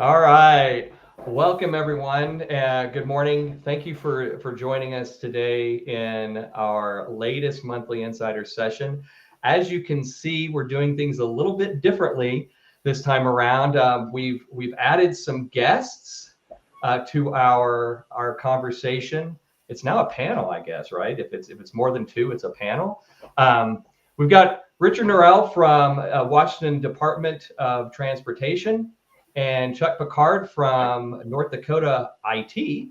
All right. Welcome, everyone. Good morning. Thank you for joining us today in our latest monthly Insider session. As you can see, we're doing things a little bit differently this time around. We've added some guests to our conversation. It's now a panel, I guess, right? If it's more than two, it's a panel. We've got Richard Norrell from Washington Department of Transportation and Chuck Picard from North Dakota IT.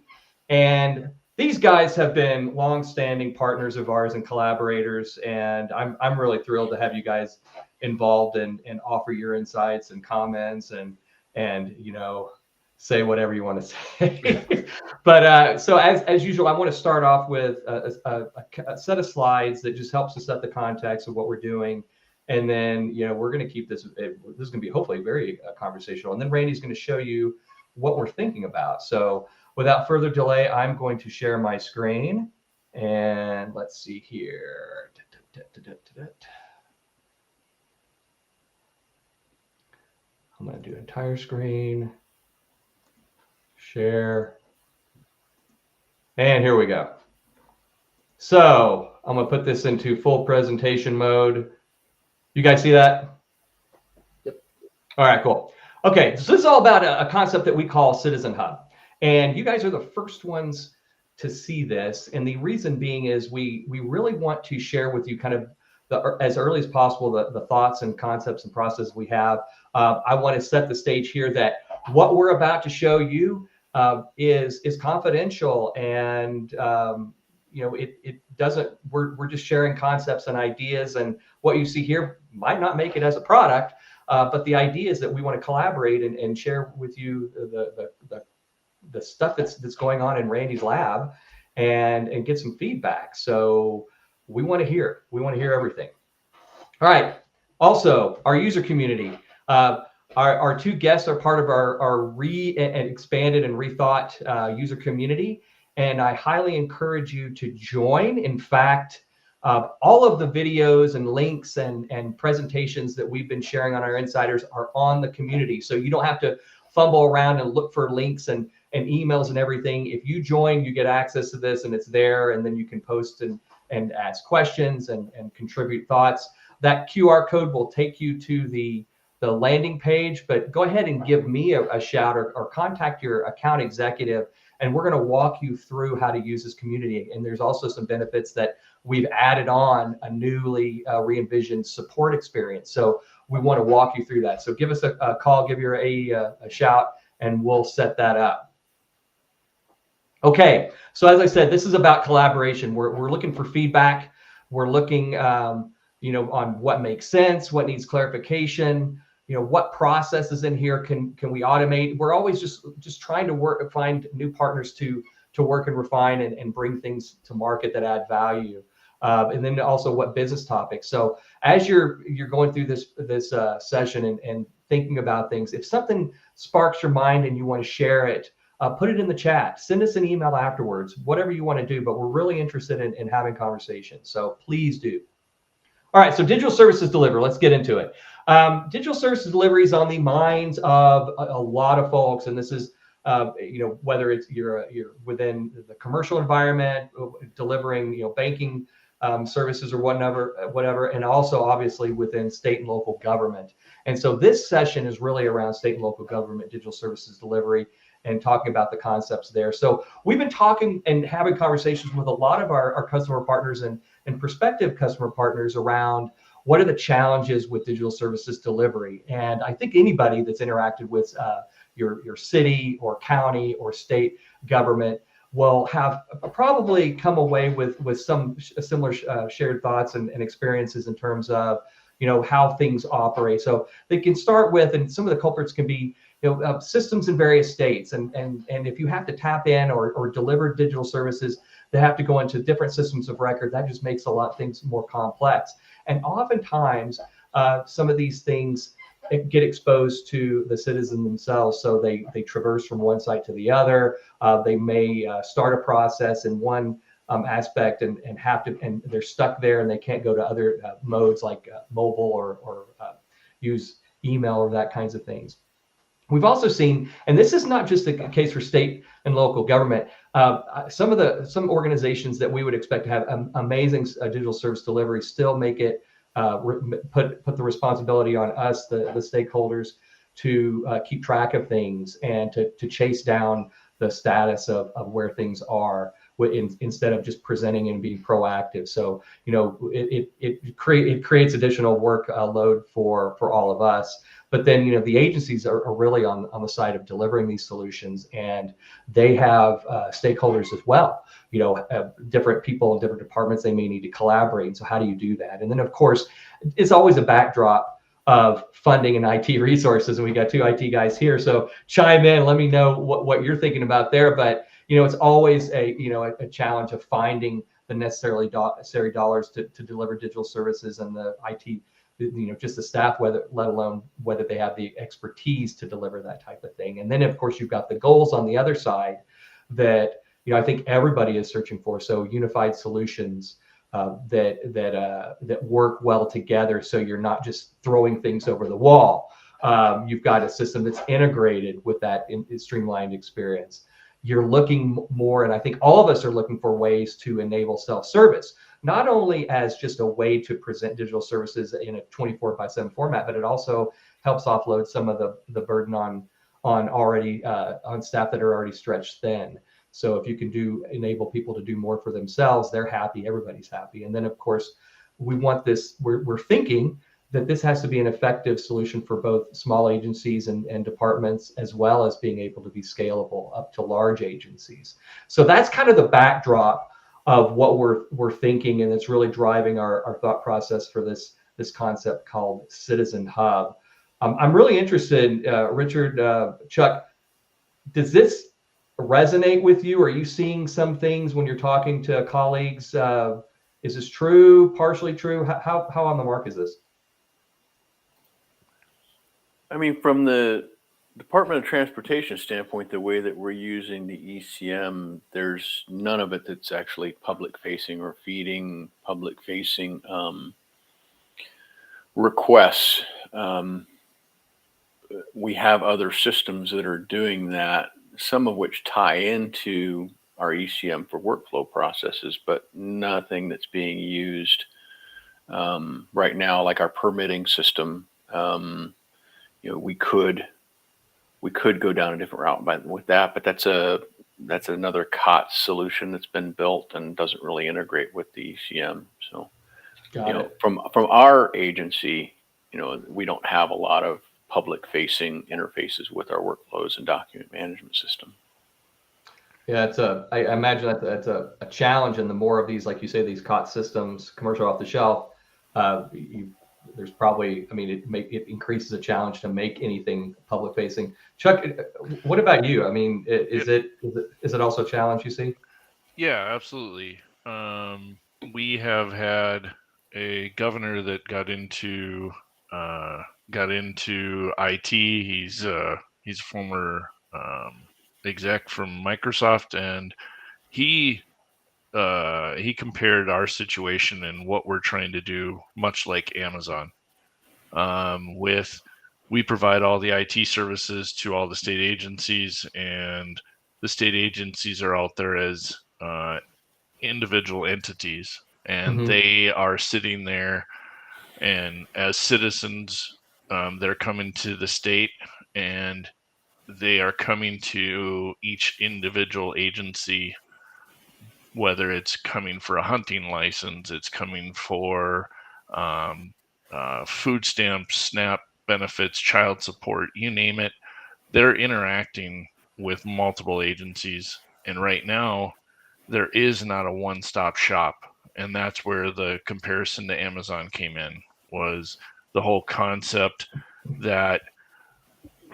And these guys have been long-standing partners of ours and collaborators, and I'm really thrilled to have you guys involved and offer your insights and comments and say whatever you want to say. But so as usual, I want to start off with a set of slides that just helps to set the context of what we're doing. And then, we're going to keep this is going to be hopefully very conversational. And then Randy's going to show you what we're thinking about. So without further delay, I'm going to share my screen. And let's see here. I'm going to do entire screen, share. And here we go. So I'm going to put this into full presentation mode. You guys see that? Yep. All right, cool. Okay, so this is all about a concept that we call Citizen Hub. And you guys are the first ones to see this. And the reason being is we really want to share with you kind of as early as possible the thoughts and concepts and processes we have. I want to set the stage here that what we're about to show you is confidential, and it doesn't. We're just sharing concepts and ideas, and what you see here might not make it as a product, but the idea is that we want to collaborate and share with you the stuff that's going on in Randy's lab, and get some feedback. So we want to hear. We want to hear everything. All right. Also, our user community. Our two guests are part of our expanded and rethought user community, and I highly encourage you to join. In fact, all of the videos and links and presentations that we've been sharing on our insiders are on the community, so you don't have to fumble around and look for links and emails and everything. If you join, you get access to this, and it's there, and then you can post and ask questions and contribute thoughts. That QR code will take you to the landing page, but go ahead and give me a shout or contact your account executive, and we're going to walk you through how to use this community. And there's also some benefits that we've added on a newly re-envisioned support experience. So we want to walk you through that. So give us a call, give you a shout, and we'll set that up. Okay, so as I said, this is about collaboration. We're looking for feedback. We're looking on what makes sense, what needs clarification, what processes in here can we automate. We're always just trying to find new partners to work and refine and bring things to market that add value. And then also what business topics. So as you're going through this session and thinking about things, if something sparks your mind and you want to share it, put it in the chat. Send us an email afterwards, whatever you want to do. But we're really interested in having conversations. So please do. All right, so digital services delivery. Let's get into it. Digital services delivery is on the minds of a lot of folks, and this is whether it's you're within the commercial environment, delivering banking services or whatever, and also obviously within state and local government. And so this session is really around state and local government digital services delivery and talking about the concepts there. So we've been talking and having conversations with a lot of our customer partners and prospective customer partners around what are the challenges with digital services delivery. And I think anybody that's interacted with your city or county or state government will have probably come away with some similar shared thoughts and experiences in terms of how things operate. So they can start with, and some of the culprits can be systems in various states, and if you have to tap in or deliver digital services, they have to go into different systems of record. That just makes a lot of things more complex. And oftentimes, some of these things get exposed to the citizen themselves, so they traverse from one site to the other. They may start a process in one aspect and they're stuck there and they can't go to other modes like mobile or use email or that kinds of things. We've also seen, and this is not just a case for state and local government. Some organizations that we would expect to have amazing digital service delivery still make it put the responsibility on us, the stakeholders, to keep track of things and to chase down the status of where things are, instead of just presenting and being proactive. So it creates additional work load for all of us. But then the agencies are really on the side of delivering these solutions, and they have stakeholders as well. Different people in different departments, they may need to collaborate. And so how do you do that? And then of course, it's always a backdrop of funding and IT resources. And we got two IT guys here, so chime in. Let me know what you're thinking about there. But it's always a challenge of finding the necessary dollars to deliver digital services, and the IT, just the staff, let alone whether they have the expertise to deliver that type of thing. And then of course you've got the goals on the other side that I think everybody is searching for. So unified solutions that work well together, so you're not just throwing things over the wall. You've got a system that's integrated with that streamlined experience. You're looking more, and I think all of us are looking for ways to enable self-service, not only as just a way to present digital services in a 24/7 format, but it also helps offload some of the burden on staff that are already stretched thin. So if you can enable people to do more for themselves, they're happy, everybody's happy. And then of course, we want this, we're thinking that this has to be an effective solution for both small agencies and departments, as well as being able to be scalable up to large agencies. So that's kind of the backdrop of what we're thinking, and it's really driving our thought process for this concept called Citizen Hub. I'm really interested, Richard, Chuck, does this resonate with you? Are you seeing some things when you're talking to colleagues? Is this true, partially true? How on the mark is this? I mean, from the Department of Transportation standpoint, the way that we're using the ECM, there's none of it that's actually public facing or feeding public facing requests. We have other systems that are doing that, some of which tie into our ECM for workflow processes, but nothing that's being used right now, like our permitting system. We could go down a different route with that, but that's another COTS solution that's been built and doesn't really integrate with the ECM. So, from our agency, we don't have a lot of public-facing interfaces with our workflows and document management system. Yeah, I imagine that's a challenge, and the more of these, like you say, these COTS systems, commercial off the shelf, there's probably, it increases the challenge to make anything public facing. Chuck, what about you? Is it also a challenge you see? Yeah, absolutely. We have had a governor that got into IT. He's a former exec from Microsoft, and he compared our situation and what we're trying to do much like Amazon. We provide all the IT services to all the state agencies, and the state agencies are out there as individual entities, and they are sitting there, and as citizens, they're coming to the state, and they are coming to each individual agency, whether it's coming for a hunting license, it's coming for food stamps, SNAP benefits, child support, you name it. They're interacting with multiple agencies. And right now, there is not a one-stop shop. And that's where the comparison to Amazon came in, was the whole concept that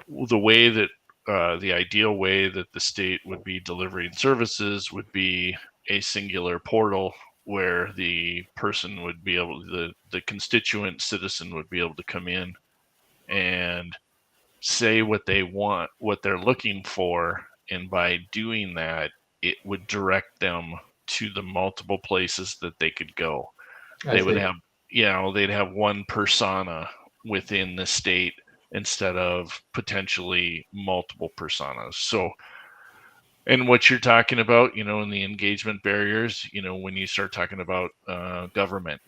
the ideal way that the state would be delivering services would be a singular portal where the person would be able, the constituent citizen would be able to come in and say what they want, what they're looking for. And by doing that, it would direct them to the multiple places that they could go. They would have, they'd have one persona within the state instead of potentially multiple personas. So, and what you're talking about, in the engagement barriers, when you start talking about government,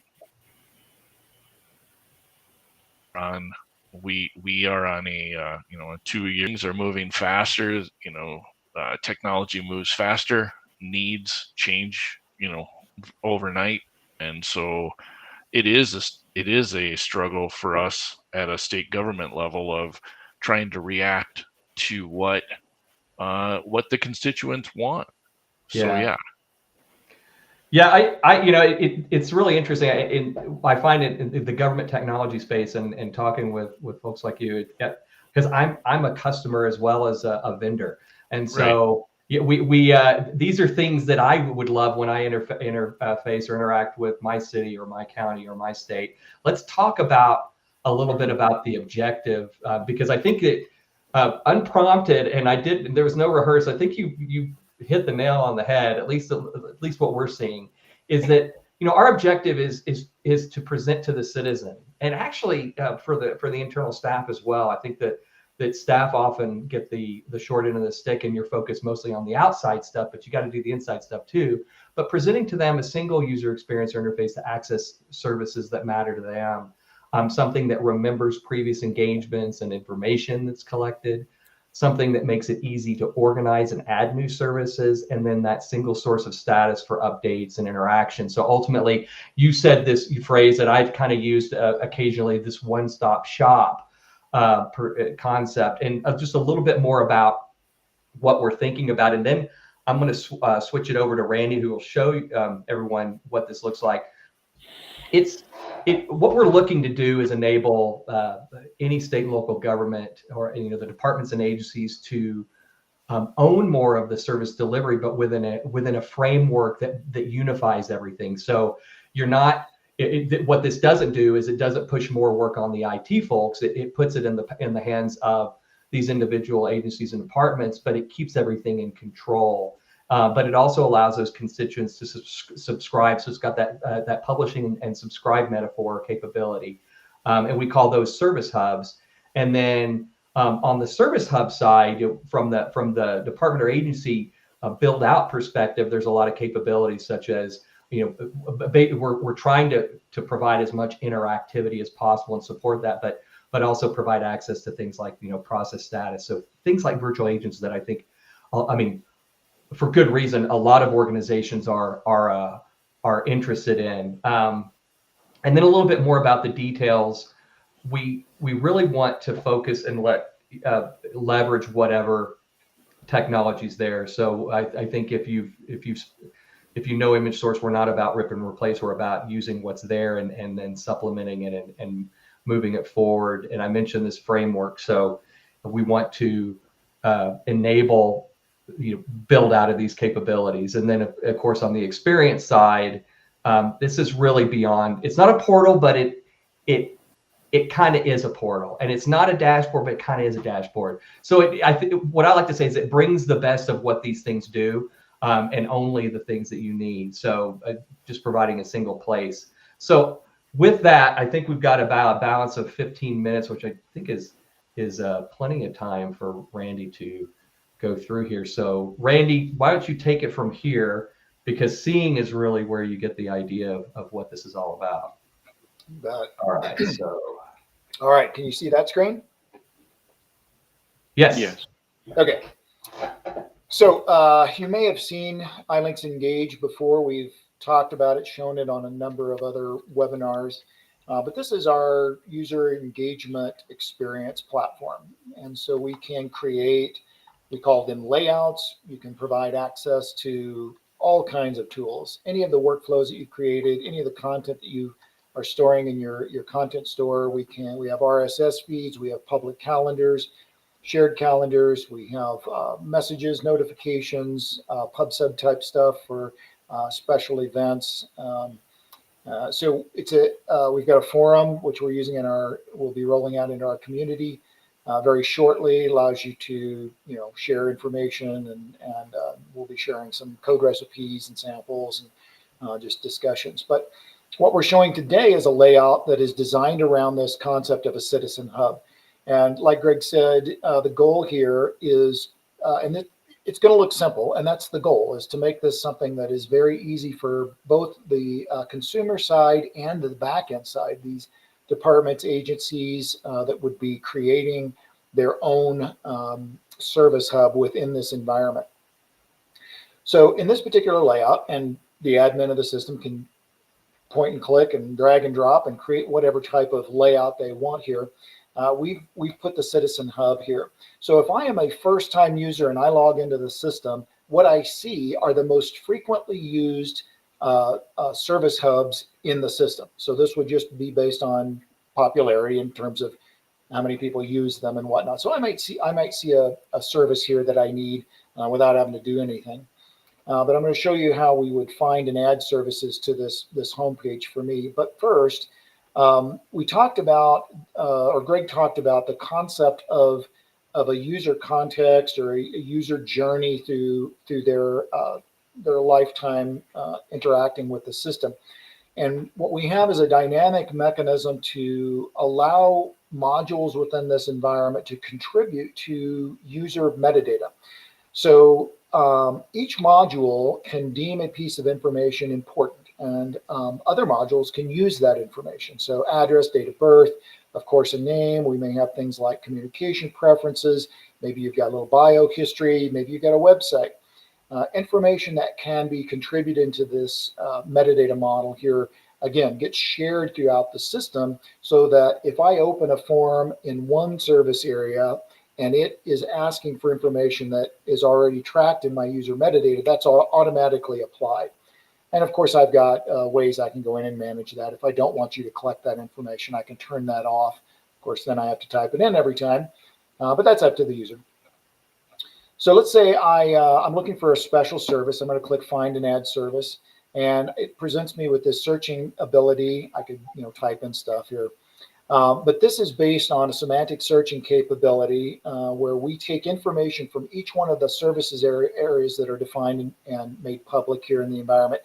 we are on a 2 years are moving faster. Technology moves faster, needs change overnight, and so it is a struggle for us at a state government level of trying to react to what the constituents want. So Yeah. yeah. Yeah, it's really interesting. I find it in the government technology space and talking with folks like you, because I'm a customer as well as a vendor, and so yeah, we these are things that I would love when I interface or interact with my city or my county or my state. Let's talk about a little bit about the objective, because I think that unprompted, and there was no rehearsal. I think you hit the nail on the head. At least what we're seeing is that our objective is to present to the citizen, and actually for the internal staff as well. I think that staff often get the short end of the stick, and you're focused mostly on the outside stuff, but you got to do the inside stuff too. But presenting to them a single user experience or interface to access services that matter to them, something that remembers previous engagements and information that's collected, something that makes it easy to organize and add new services, and then that single source of status for updates and interaction. So ultimately, you said this phrase that I've kind of used occasionally, this one-stop shop concept, and just a little bit more about what we're thinking about. And then I'm going to switch it over to Randy, who will show everyone what this looks like. What we're looking to do is enable any state and local government, or the departments and agencies, to own more of the service delivery, but within a framework that unifies everything. So you're not. What this doesn't do is it doesn't push more work on the IT folks. It puts it in the hands of these individual agencies and departments, but it keeps everything in control. But it also allows those constituents to subscribe. So it's got that publishing and subscribe metaphor capability. And we call those service hubs. And then on the service hub side, from the department or agency build out perspective, there's a lot of capabilities such as, we're trying to provide as much interactivity as possible and support that, but also provide access to things like, process status. So things like virtual agents that I think, for good reason, a lot of organizations are interested in. And then a little bit more about the details. We really want to focus and leverage whatever technology's there. So I think if you know image source, we're not about rip and replace. We're about using what's there and then supplementing it and moving it forward. And I mentioned this framework. So we want to enable build out of these capabilities. And then of course on the experience side, this is really beyond. It's not a portal, but it kind of is a portal, and it's not a dashboard, but it kind of is a dashboard. So I think what I like to say is it brings the best of what these things do, and only the things that you need. So just providing a single place. So with that, I think we've got about a balance of 15 minutes, which I think is plenty of time for Randy to go through here. So Randy, why don't you take it from here, because seeing is really where you get the idea of what this is all about. All right. So. All right. Can you see that screen? Yes. Yes. Okay. So you may have seen iLinks Engage before. We've talked about it, shown it on a number of other webinars. But this is our user engagement experience platform. And so we can create, we call them layouts. You can provide access to all kinds of tools, any of the workflows that you've created, any of the content that you are storing in your content store. We have RSS feeds, we have public calendars, shared calendars, we have messages, notifications, PubSub type stuff for special events. So we've got a forum which we're using we'll be rolling out into our community very shortly. Allows you to share information, and we'll be sharing some code recipes and samples and just discussions. But what we're showing today is a layout that is designed around this concept of a citizen hub. And like Greg said, the goal here is, it's going to look simple, and that's the goal, is to make this something that is very easy for both the consumer side and the back end side, these departments, agencies that would be creating their own service hub within this environment. So in this particular layout, and the admin of the system can point and click and drag and drop and create whatever type of layout they want here. We've put the Citizen Hub here. So if I am a first-time user and I log into the system, what I see are the most frequently used service hubs in the system. So this would just be based on popularity in terms of how many people use them and whatnot. So I might see a service here that I need without having to do anything. But I'm going to show you how we would find and add services to this homepage for me. But first, we talked about, or Greg talked about, the concept of a user context or a user journey through their lifetime interacting with the system. And what we have is a dynamic mechanism to allow modules within this environment to contribute to user metadata. So each module can deem a piece of information important, and other modules can use that information. So address, date of birth, of course, a name. We may have things like communication preferences. Maybe you've got a little bio history. Maybe you've got a website. Information that can be contributed into this metadata model here, again, gets shared throughout the system, so that if I open a form in one service area and it is asking for information that is already tracked in my user metadata, that's all automatically applied. And of course, I've got ways I can go in and manage that. If I don't want you to collect that information, I can turn that off. Of course, then I have to type it in every time, but that's up to the user. So let's say I'm looking for a special service. I'm going to click Find and Add Service, and it presents me with this searching ability. I could type in stuff here. But this is based on a semantic searching capability where we take information from each one of the services areas that are defined and made public here in the environment.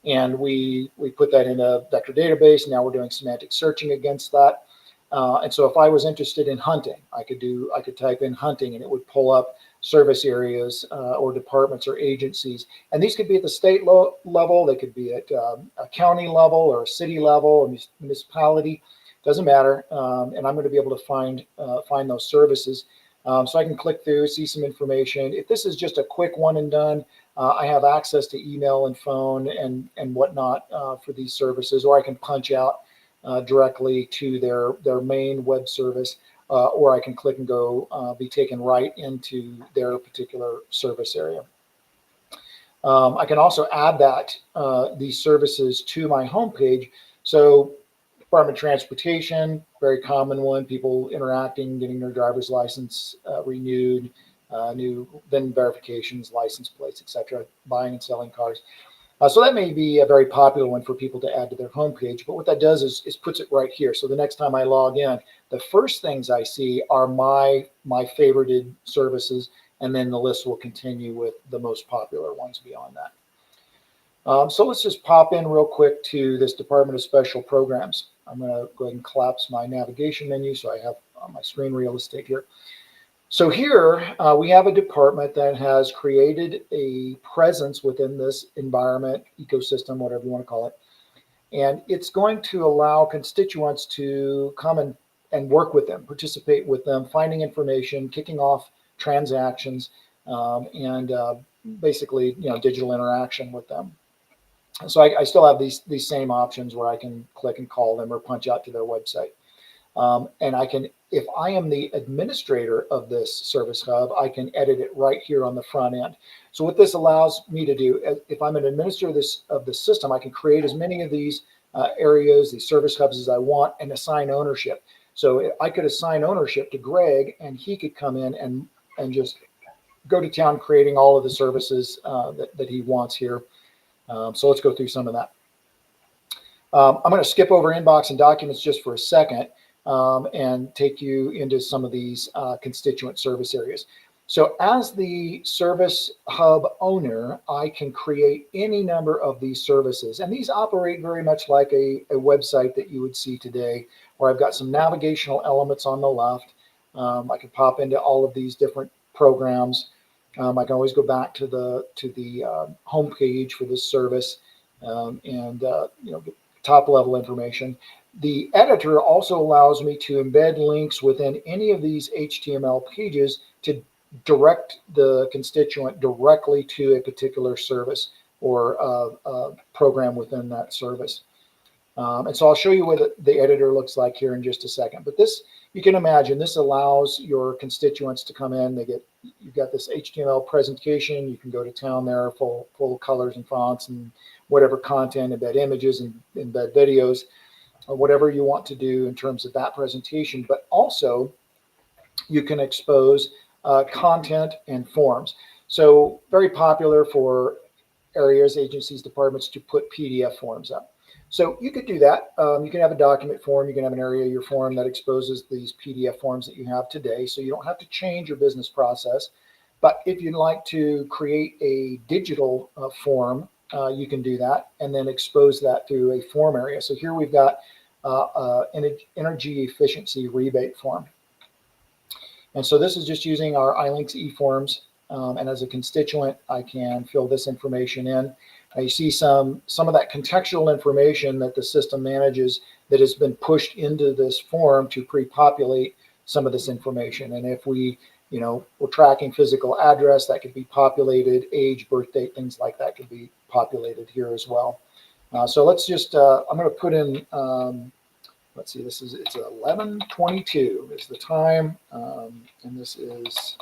And we put that in a vector database. Now we're doing semantic searching against that. And so if I was interested in hunting, I could type in hunting and it would pull up service areas or departments or agencies. And these could be at the state level. They could be at a county level or a city level or municipality. Doesn't matter, and I'm going to be able to find those services. So I can click through, see some information. If this is just a quick one and done, I have access to email and phone and whatnot for these services, or I can punch out directly to their main web service, or I can click and go be taken right into their particular service area. I can also add these services to my homepage. So Department of Transportation, very common one, people interacting, getting their driver's license renewed, then verifications, license plates, etc., buying and selling cars. So that may be a very popular one for people to add to their homepage, but what that does is puts it right here. So the next time I log in, the first things I see are my favorited services, and then the list will continue with the most popular ones beyond that. So let's just pop in real quick to this Department of Special Programs. I'm going to go ahead and collapse my navigation menu so I have my screen real estate here. So here we have a department that has created a presence within this environment, ecosystem, whatever you want to call it. And it's going to allow constituents to come and work with them, participate with them, finding information, kicking off transactions, and basically digital interaction with them. So I still have these same options where I can click and call them or punch out to their website. And I can, if I am the administrator of this service hub, I can edit it right here on the front end. So what this allows me to do, if I'm an administrator of the system, I can create as many of these areas, these service hubs as I want, and assign ownership. So I could assign ownership to Greg, and he could come in and just go to town creating all of the services that he wants here. So let's go through some of that. I'm going to skip over inbox and documents just for a second and take you into some of these constituent service areas. So as the service hub owner, I can create any number of these services. And these operate very much like a website that you would see today, where I've got some navigational elements on the left. I can pop into all of these different programs. I can always go back to the home page for this service and get top level information. The editor also allows me to embed links within any of these HTML pages to direct the constituent directly to a particular service or a program within that service. And so I'll show you what the editor looks like here in just a second. But this, you can imagine, this allows your constituents to come in. You've got this HTML presentation. You can go to town there, full colors and fonts and whatever content, embed images and embed videos, or whatever you want to do in terms of that presentation. But also, you can expose content and forms. So very popular for areas, agencies, departments to put PDF forms up. So you could do that. You can have a document form. You can have an area of your form that exposes these PDF forms that you have today. So you don't have to change your business process. But if you'd like to create a digital form, you can do that and then expose that through a form area. So here we've got an energy efficiency rebate form. And so this is just using our iLinks eForms. And as a constituent, I can fill this information in. You see some of that contextual information that the system manages that has been pushed into this form to pre-populate some of this information. And if we're tracking physical address, that could be populated, age, birth date, things like that could be populated here as well. So let's just, I'm going to put in, let's see, it's 11:22 is the time, and this is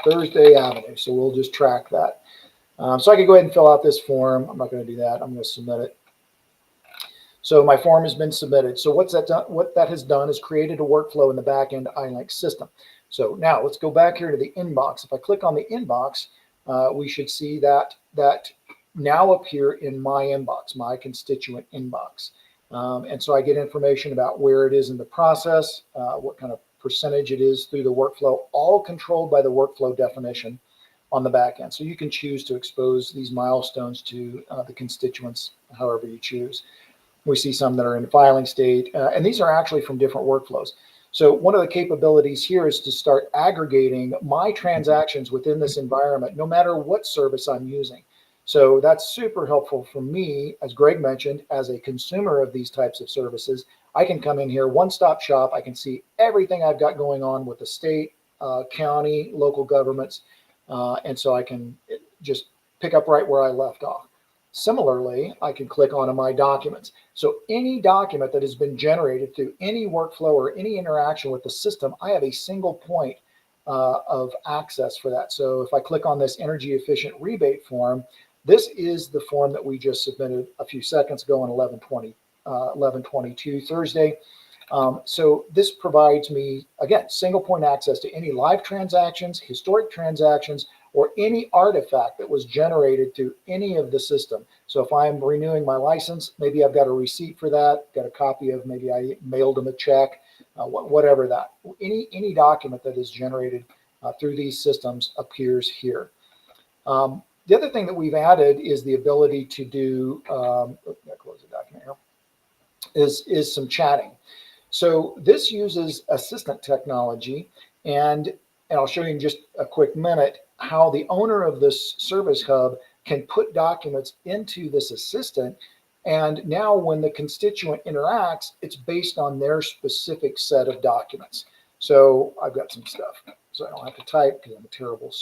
Thursday Avenue. So we'll just track that. So I could go ahead and fill out this form. I'm not going to do that. I'm going to submit it. So my form has been submitted. So what that has done is created a workflow in the backend iLinks system. So now let's go back here to the inbox. If I click on the inbox, we should see that now appear in my inbox, my constituent inbox. And so I get information about where it is in the process, what kind of percentage it is through the workflow, all controlled by the workflow definition on the back end. So you can choose to expose these milestones to the constituents however you choose. We see some that are in filing state, and these are actually from different workflows. So one of the capabilities here is to start aggregating my transactions within this environment, no matter what service I'm using. So that's super helpful for me, as Greg mentioned, as a consumer of these types of services. I can come in here, one-stop shop. I can see everything I've got going on with the state, county, local governments. And so I can just pick up right where I left off. Similarly, I can click on My Documents. So any document that has been generated through any workflow or any interaction with the system, I have a single point of access for that. So if I click on this energy efficient rebate form, this is the form that we just submitted a few seconds ago on 11/22 Thursday. So this provides me, again, single point access to any live transactions, historic transactions, or any artifact that was generated through any of the system. So if I'm renewing my license, maybe I've got a receipt for that, got a copy of, maybe I mailed them a check, whatever that, any document that is generated through these systems appears here. The other thing that we've added is the ability to do, close the document here, is some chatting. So this uses assistant technology, and I'll show you in just a quick minute how the owner of this service hub can put documents into this assistant. And now when the constituent interacts, it's based on their specific set of documents. So I've got some stuff, so I don't have to type because I'm a terrible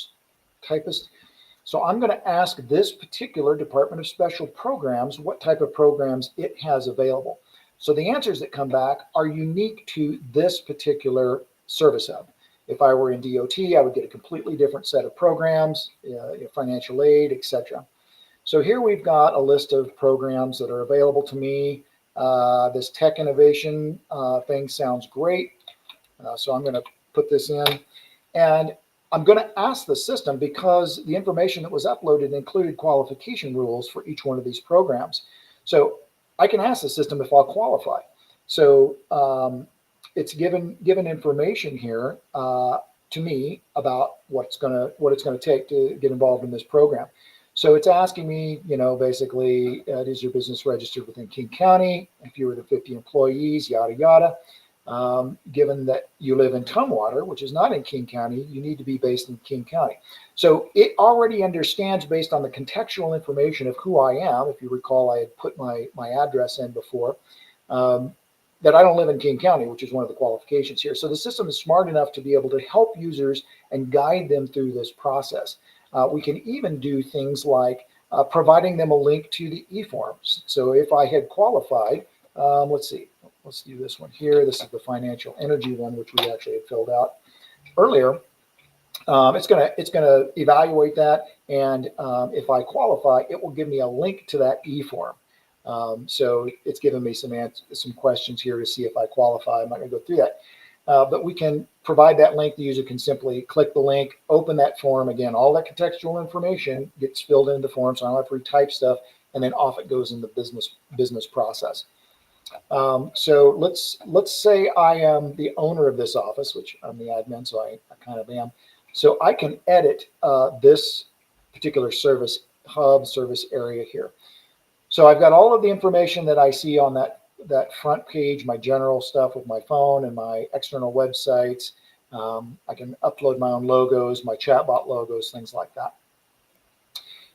typist. So I'm going to ask this particular Department of Special Programs what type of programs it has available. So the answers that come back are unique to this particular service hub. If I were in DOT, I would get a completely different set of programs, financial aid, etc. So here we've got a list of programs that are available to me. This tech innovation thing sounds great. So I'm going to put this in. And I'm going to ask the system, because the information that was uploaded included qualification rules for each one of these programs. So I can ask the system if I'll qualify. So it's given information here to me about what it's going to take to get involved in this program. So it's asking me, basically, is your business registered within King County? If you were the 50 employees, yada yada. Given that you live in Tumwater, which is not in King County, you need to be based in King County. So it already understands, based on the contextual information of who I am. If you recall, I had put my address in before, that I don't live in King County, which is one of the qualifications here. So the system is smart enough to be able to help users and guide them through this process. We can even do things like providing them a link to the e-forms. So if I had qualified, let's see, let's do this one here. This is the financial energy one, which we actually had filled out earlier. It's gonna evaluate that, and if I qualify, it will give me a link to that e-form. So it's given me some questions here to see if I qualify. I'm not going to go through that, but we can provide that link. The user can simply click the link, open that form. Again, all that contextual information gets filled into the form, so I don't have to retype stuff, and then off it goes in the business process. So let's say I am the owner of this office, which I'm the admin, so I kind of am. So I can edit this particular service hub, service area here. So I've got all of the information that I see on that front page, my general stuff with my phone and my external websites. I can upload my own logos, my chatbot logos, things like that.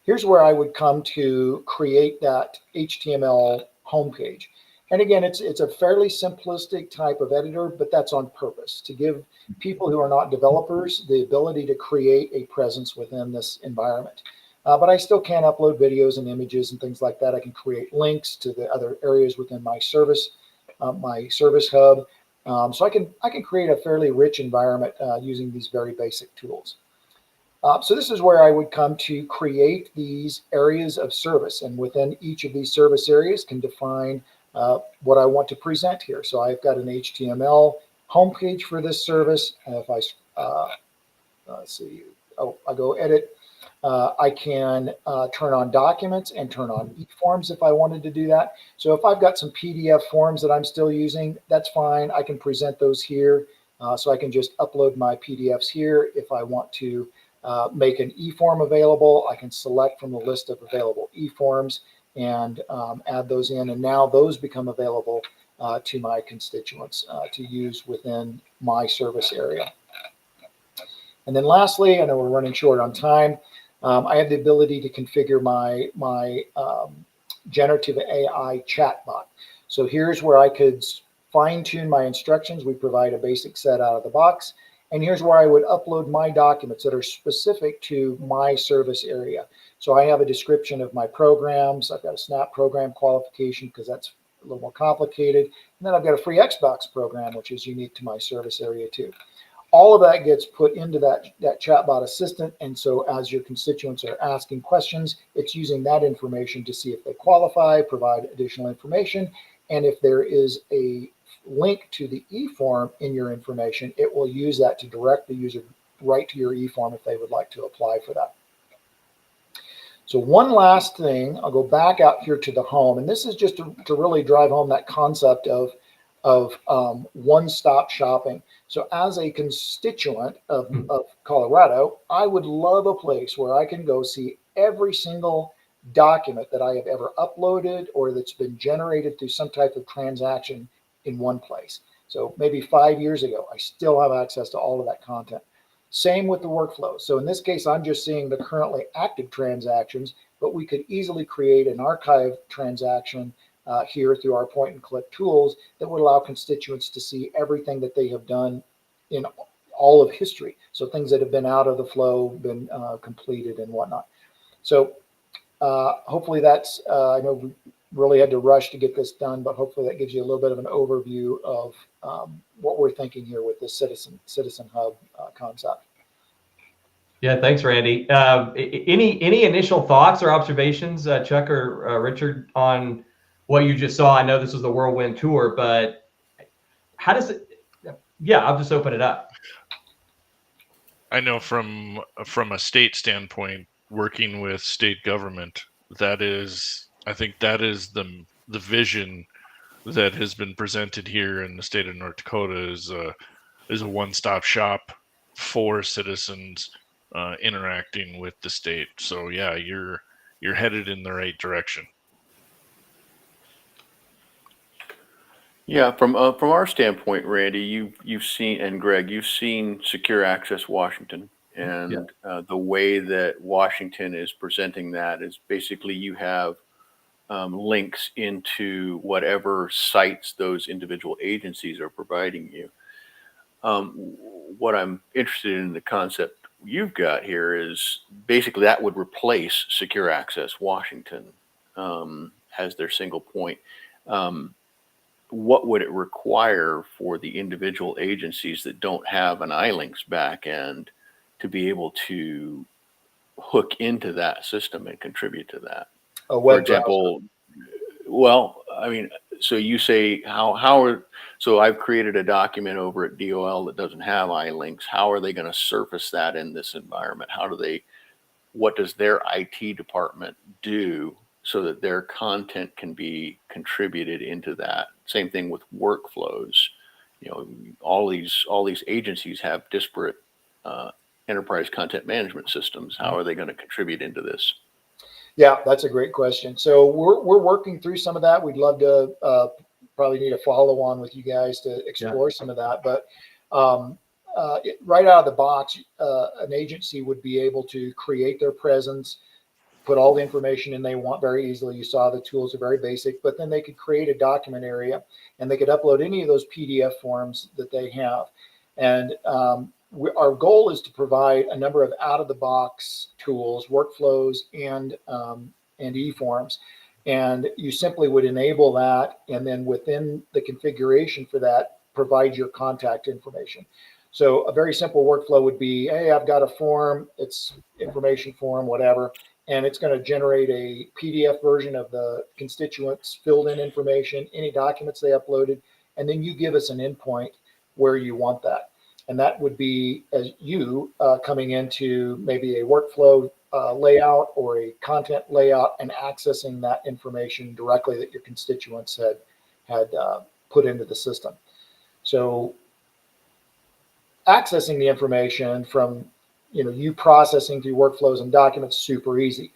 Here's where I would come to create that HTML homepage. And again, it's a fairly simplistic type of editor, but that's on purpose, to give people who are not developers the ability to create a presence within this environment. But I still can upload videos and images and things like that. I can create links to the other areas within my service hub. So I can create a fairly rich environment using these very basic tools. So this is where I would come to create these areas of service, and within each of these service areas can define what I want to present here. So I've got an HTML homepage for this service. If I let's see, I go edit. I can turn on documents and turn on e-forms if I wanted to do that. So if I've got some PDF forms that I'm still using, that's fine. I can present those here. So I can just upload my PDFs here. If I want to make an e-form available, I can select from the list of available e-forms and add those in. And now those become available to my constituents to use within my service area. And then lastly, I know we're running short on time, I have the ability to configure my generative AI chatbot. So here's where I could fine tune my instructions. We provide a basic set out of the box. And here's where I would upload my documents that are specific to my service area. So I have a description of my programs. I've got a SNAP program qualification because that's a little more complicated. And then I've got a free Xbox program, which is unique to my service area too. All of that gets put into that chatbot assistant. And so as your constituents are asking questions, it's using that information to see if they qualify, provide additional information. And if there is a link to the e-form in your information, it will use that to direct the user right to your e-form if they would like to apply for that. So one last thing, I'll go back out here to the home. And this is just to really drive home that concept of one-stop shopping. So as a constituent of Colorado, I would love a place where I can go see every single document that I have ever uploaded or that's been generated through some type of transaction in one place. So maybe 5 years ago, I still have access to all of that content. Same with the workflow. So in this case, I'm just seeing the currently active transactions, but we could easily create an archive transaction here through our point and click tools that would allow constituents to see everything that they have done in all of history. So things that have been out of the flow, been completed and whatnot. So hopefully that's, I know we really had to rush to get this done, but hopefully that gives you a little bit of an overview of what we're thinking here with this Citizen Hub concept. Yeah, thanks, Randy. Any initial thoughts or observations, Chuck or Richard, on what you just saw? I know this was the whirlwind tour, but how does it? Yeah, I'll just open it up. I know from a state standpoint, working with state government, I think that is the vision that has been presented here in the state of North Dakota is a one-stop shop for citizens interacting with the state. So yeah, you're headed in the right direction. Yeah, from our standpoint, Randy, you've seen, and Greg, you've seen Secure Access Washington, Yeah. and the way that Washington is presenting that is basically you have links into whatever sites those individual agencies are providing you. What I'm interested in the concept you've got here is basically that would replace Secure Access Washington as their single point. Um, what would it require for the individual agencies that don't have an iLinks backend to be able to hook into that system and contribute to that? A For web browser. example, well, I mean, so you say so I've created a document over at DOL that doesn't have iLinks. How are they going to surface that in this environment? What does their IT department do so that their content can be contributed into that? Same thing with workflows. You know, all these agencies have disparate enterprise content management systems. How are they going to contribute into this? Yeah, that's a great question. So we're working through some of that. We'd love to probably need a follow on with you guys to explore some of that. But right out of the box, an agency would be able to create their presence, put all the information in they want very easily. You saw the tools are very basic, but then they could create a document area and they could upload any of those PDF forms that they have. And our goal is to provide a number of out-of-the-box tools, workflows, and e-forms. And you simply would enable that, and then within the configuration for that, provide your contact information. So a very simple workflow would be, hey, I've got a form, it's information form, whatever, and it's going to generate a PDF version of the constituents filled in information, any documents they uploaded, and then you give us an endpoint where you want that. And that would be as you coming into maybe a workflow layout or a content layout and accessing that information directly that your constituents had put into the system. So accessing the information from you processing through workflows and documents, super easy.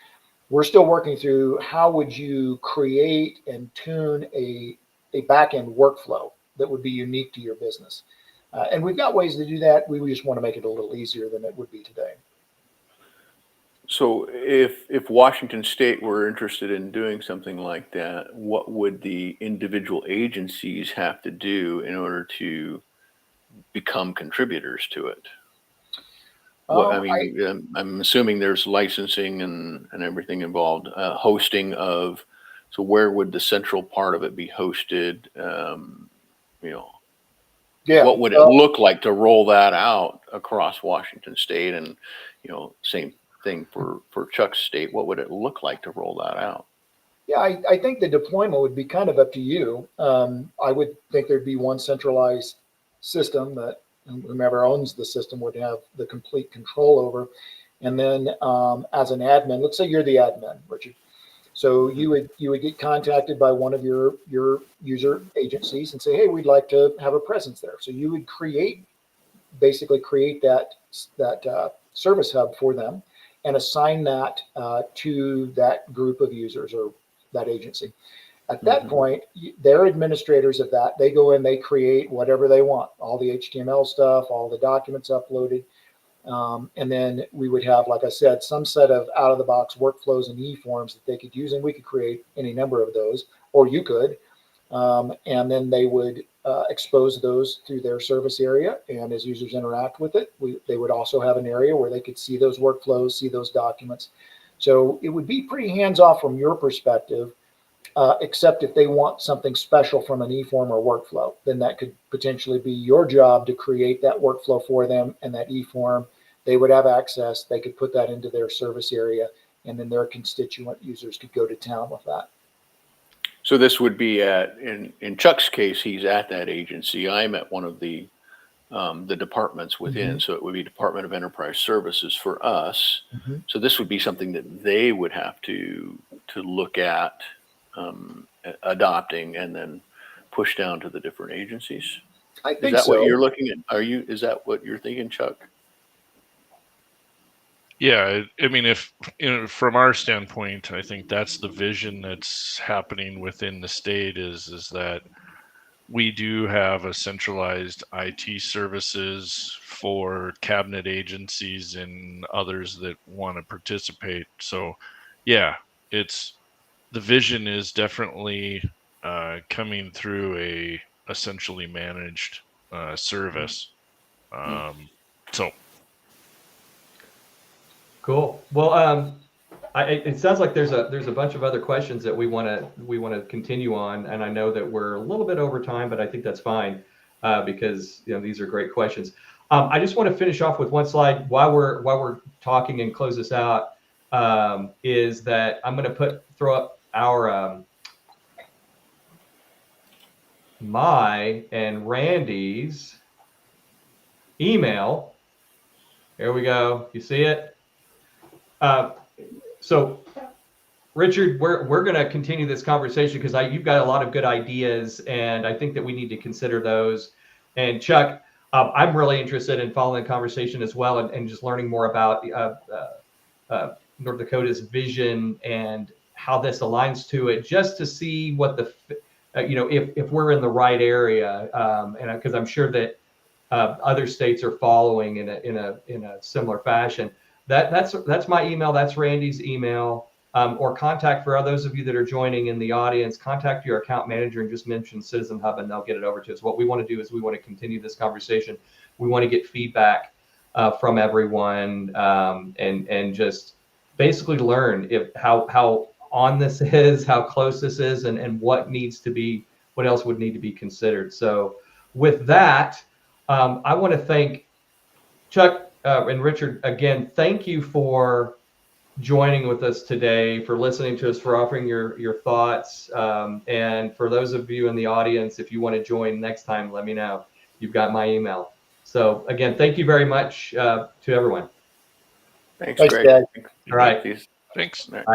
We're still working through how would you create and tune a back-end workflow that would be unique to your business. And we've got ways to do that. We just want to make it a little easier than it would be today. So if Washington State were interested in doing something like that, what would the individual agencies have to do in order to become contributors to it? I'm assuming there's licensing and everything involved, hosting of. So where would the central part of it be hosted? What would it look like to roll that out across Washington State? And same thing for Chuck's state. What would it look like to roll that out? Yeah, I think the deployment would be kind of up to you. I would think there'd be one centralized system that whomever owns the system would have the complete control over. And then as an admin, let's say you're the admin, Richard. So you would get contacted by one of your user agencies and say, hey, we'd like to have a presence there. So you would basically create that service hub for them and assign that to that group of users or that agency. At that point, they're administrators of that. They go in, they create whatever they want, all the HTML stuff, all the documents uploaded. And then we would have, like I said, some set of out-of-the-box workflows and e-forms that they could use, and we could create any number of those, or you could. And then they would expose those through their service area, and as users interact with it, they would also have an area where they could see those workflows, see those documents. So it would be pretty hands-off from your perspective, except if they want something special from an e-form or workflow, then that could potentially be your job to create that workflow for them and that e-form. They would have access. They could put that into their service area, and then their constituent users could go to town with that. So this would be in Chuck's case, he's at that agency. I'm at one of the departments within. So it would be Department of Enterprise Services for us. So this would be something that they would have to look at adopting and then push down to the different agencies. I think is that so. What you're looking at? Is that what you're thinking, Chuck? Yeah, I mean, from our standpoint, I think that's the vision that's happening within the state is that we do have a centralized IT services for cabinet agencies and others that want to participate. So, yeah, the vision is definitely coming through a essentially managed service. So Cool. Well, it sounds like there's a bunch of other questions that we want to continue on, and I know that we're a little bit over time, but I think that's fine because these are great questions. I just want to finish off with one slide while we're talking and close this out. Is that I'm going to throw up our my and Randy's email. There we go. You see it? So, Richard, we're going to continue this conversation because you've got a lot of good ideas, and I think that we need to consider those. And Chuck, I'm really interested in following the conversation as well, and just learning more about North Dakota's vision and how this aligns to it, just to see what if we're in the right area, and because I'm sure that other states are following in a similar fashion. That's my email. That's Randy's email. Or contact, for those of you that are joining in the audience, contact your account manager and just mention Citizen Hub and they'll get it over to us. What we want to do is we want to continue this conversation. We want to get feedback from everyone and just basically learn how on this is, how close this is, and what else would need to be considered. So with that, I want to thank Chuck and Richard again. Thank you for joining with us today, for listening to us, for offering your thoughts. And for those of you in the audience, if you want to join next time, let me know. You've got my email. So again, thank you very much to everyone. Thanks, Thanks, Greg. Greg. All right. These. thanks. All right.